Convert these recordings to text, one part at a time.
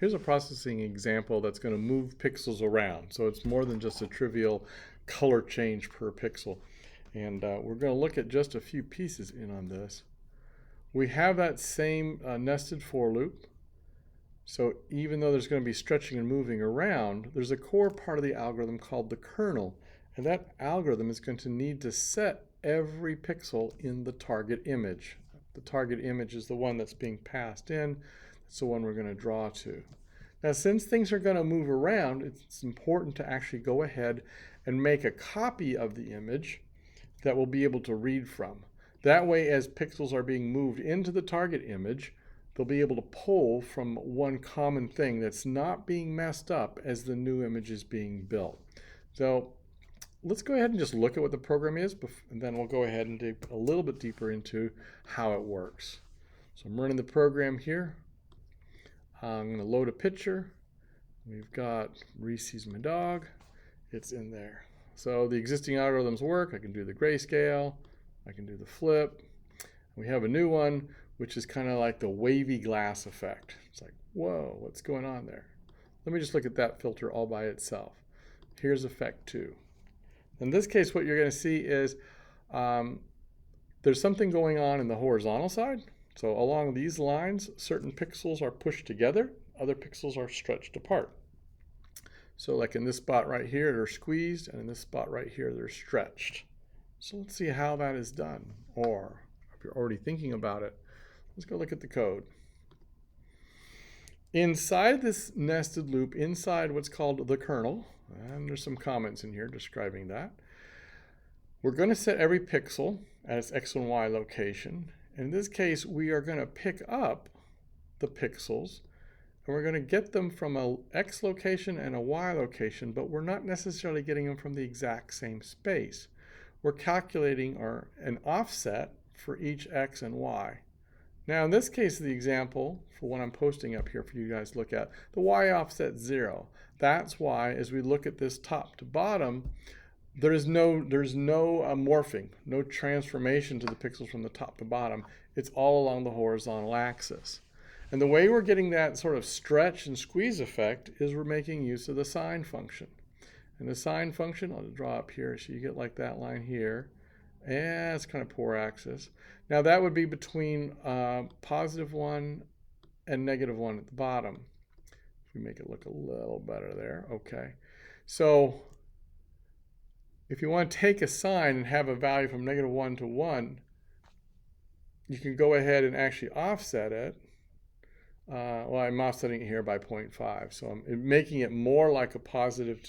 Here's a processing example that's going to move pixels around. So it's more than just a trivial color change per pixel. And we're going to look at just a few pieces in on this. We have that same nested for loop. So even though there's going to be stretching and moving around, there's a core part of the algorithm called the kernel. And that algorithm is going to need to set every pixel in the target image. The target image is the one that's being passed in. It's the one we're going to draw to. Now, since things are going to move around, it's important to actually go ahead and make a copy of the image that we'll be able to read from. That way, as pixels are being moved into the target image, they'll be able to pull from one common thing that's not being messed up as the new image is being built. So let's go ahead and just look at what the program is, and then we'll go ahead and dig a little bit deeper into how it works. So I'm running the program here. I'm going to load a picture. We've got Reese's my dog. It's in there. So the existing algorithms work. I can do the grayscale. I can do the flip. We have a new one, which is kind of like the wavy glass effect. It's like, whoa, what's going on there? Let me just look at that filter all by itself. Here's effect 2. In this case, what you're going to see is there's something going on in the horizontal side. So along these lines, certain pixels are pushed together, other pixels are stretched apart. So like in this spot right here, they're squeezed, and in this spot right here, they're stretched. So let's see how that is done. Or if you're already thinking about it, let's go look at the code. Inside this nested loop, inside what's called the kernel, and there's some comments in here describing that, we're going to set every pixel at its X and Y location. In this case, we are going to pick up the pixels, and we're going to get them from a X location and a Y location, but we're not necessarily getting them from the exact same space. We're calculating an offset for each X and Y. Now, in this case of the example, for what I'm posting up here for you guys to look at, the Y offset 0. That's why, as we look at this top to bottom, there's no morphing, no transformation to the pixels from the top to bottom. It's all along the horizontal axis. And the way we're getting that sort of stretch and squeeze effect is we're making use of the sine function. And the sine function, I'll draw up here so you get like that line here. And it's kind of poor axis. Now that would be between +1 and -1 at the bottom. If we make it look a little better there, okay. So if you want to take a sine and have a value from -1 to 1, you can go ahead and actually offset it. Well, I'm offsetting it here by 0.5, so I'm making it more like a positive,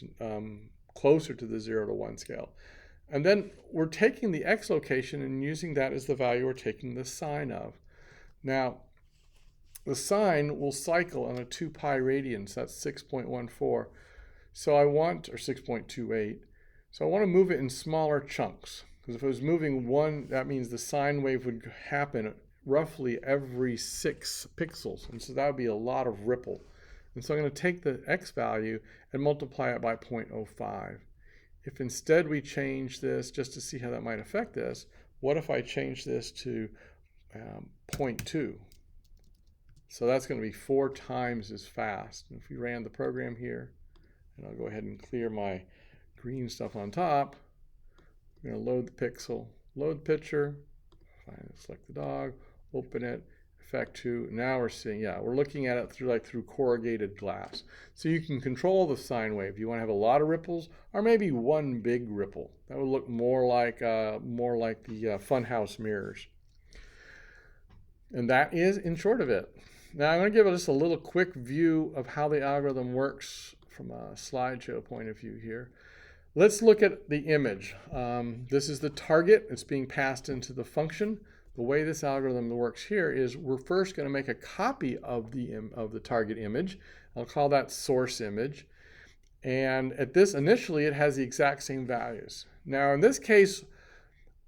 closer to the 0 to 1 scale. And then we're taking the X location and using that as the value we're taking the sine of. Now, the sine will cycle on a 2 pi radian, so that's 6.14. So I want, or 6.28. So I want to move it in smaller chunks, because if it was moving one, that means the sine wave would happen roughly every 6 pixels. And so that would be a lot of ripple. And so I'm going to take the X value and multiply it by 0.05. If instead we change this, just to see how that might affect this, what if I change this to 0.2? So that's going to be 4 times as fast. And if we ran the program here, and I'll go ahead and clear my green stuff on top, we're going to load the pixel, load picture, select the dog, open it, effect 2. Now we're seeing, we're looking at it through corrugated glass. So you can control the sine wave. You want to have a lot of ripples, or maybe one big ripple. That would look more like the funhouse mirrors. And that is in short of it. Now I'm going to give just a little quick view of how the algorithm works from a slideshow point of view here. Let's look at the image. This is the target. It's being passed into the function. The way this algorithm works here is we're first going to make a copy of the target image. I'll call that source image. And at this, initially, it has the exact same values. Now, in this case,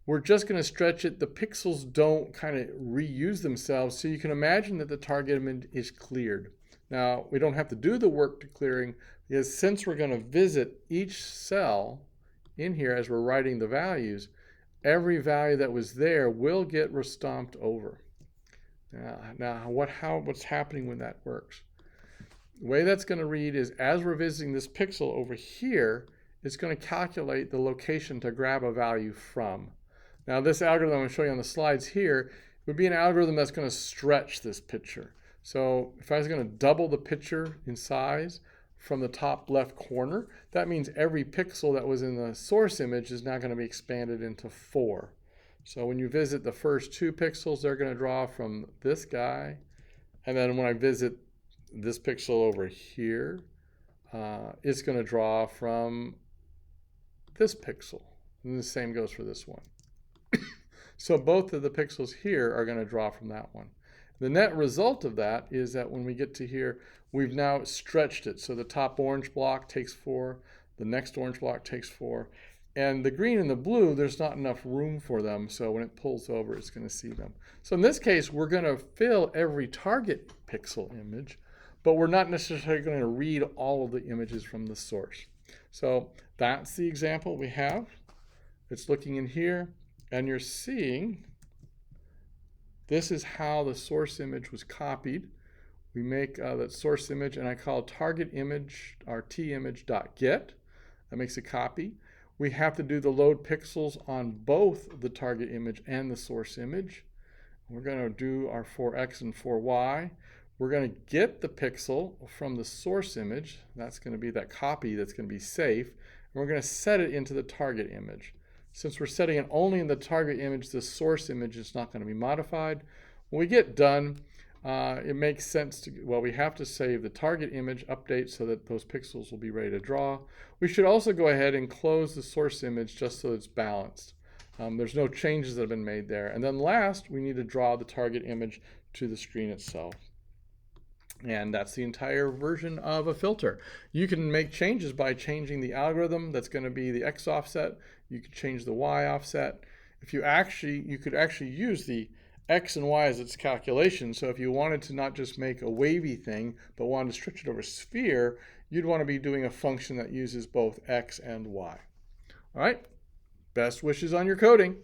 we're just going to stretch it. The pixels don't kind of reuse themselves, so you can imagine that the target image is cleared. Now, we don't have to do the work to clearing, because since we're going to visit each cell in here as we're writing the values, every value that was there will get restomped over. Now what's happening when that works? The way that's going to read is, as we're visiting this pixel over here, it's going to calculate the location to grab a value from. Now, this algorithm I'm showing you on the slides here would be an algorithm that's going to stretch this picture. So if I was going to double the picture in size from the top left corner, that means every pixel that was in the source image is now going to be expanded into 4. So when you visit the first 2 pixels, they're going to draw from this guy. And then when I visit this pixel over here, it's going to draw from this pixel. And the same goes for this one. So both of the pixels here are going to draw from that one. The net result of that is that when we get to here, we've now stretched it. So the top orange block takes 4, the next orange block takes 4, and the green and the blue, there's not enough room for them, so when it pulls over, it's going to see them. So in this case, we're going to fill every target pixel image, but we're not necessarily going to read all of the images from the source. So that's the example we have. It's looking in here, and you're seeing this is how the source image was copied. We make that source image, and I call target image our timage.get. That makes a copy. We have to do the load pixels on both the target image and the source image. We're going to do our 4x and 4y. We're going to get the pixel from the source image. That's going to be that copy that's going to be safe. And we're going to set it into the target image. Since we're setting it only in the target image, the source image is not going to be modified. When we get done, it makes sense to, well, we have to save the target image update so that those pixels will be ready to draw. We should also go ahead and close the source image just so it's balanced. There's no changes that have been made there. And then last, we need to draw the target image to the screen itself. And that's the entire version of a filter. You can make changes by changing the algorithm. That's going to be the X offset. You could change the Y offset. You could actually use the X and Y as its calculation. So if you wanted to not just make a wavy thing, but wanted to stretch it over a sphere, you'd want to be doing a function that uses both X and Y. All right, best wishes on your coding.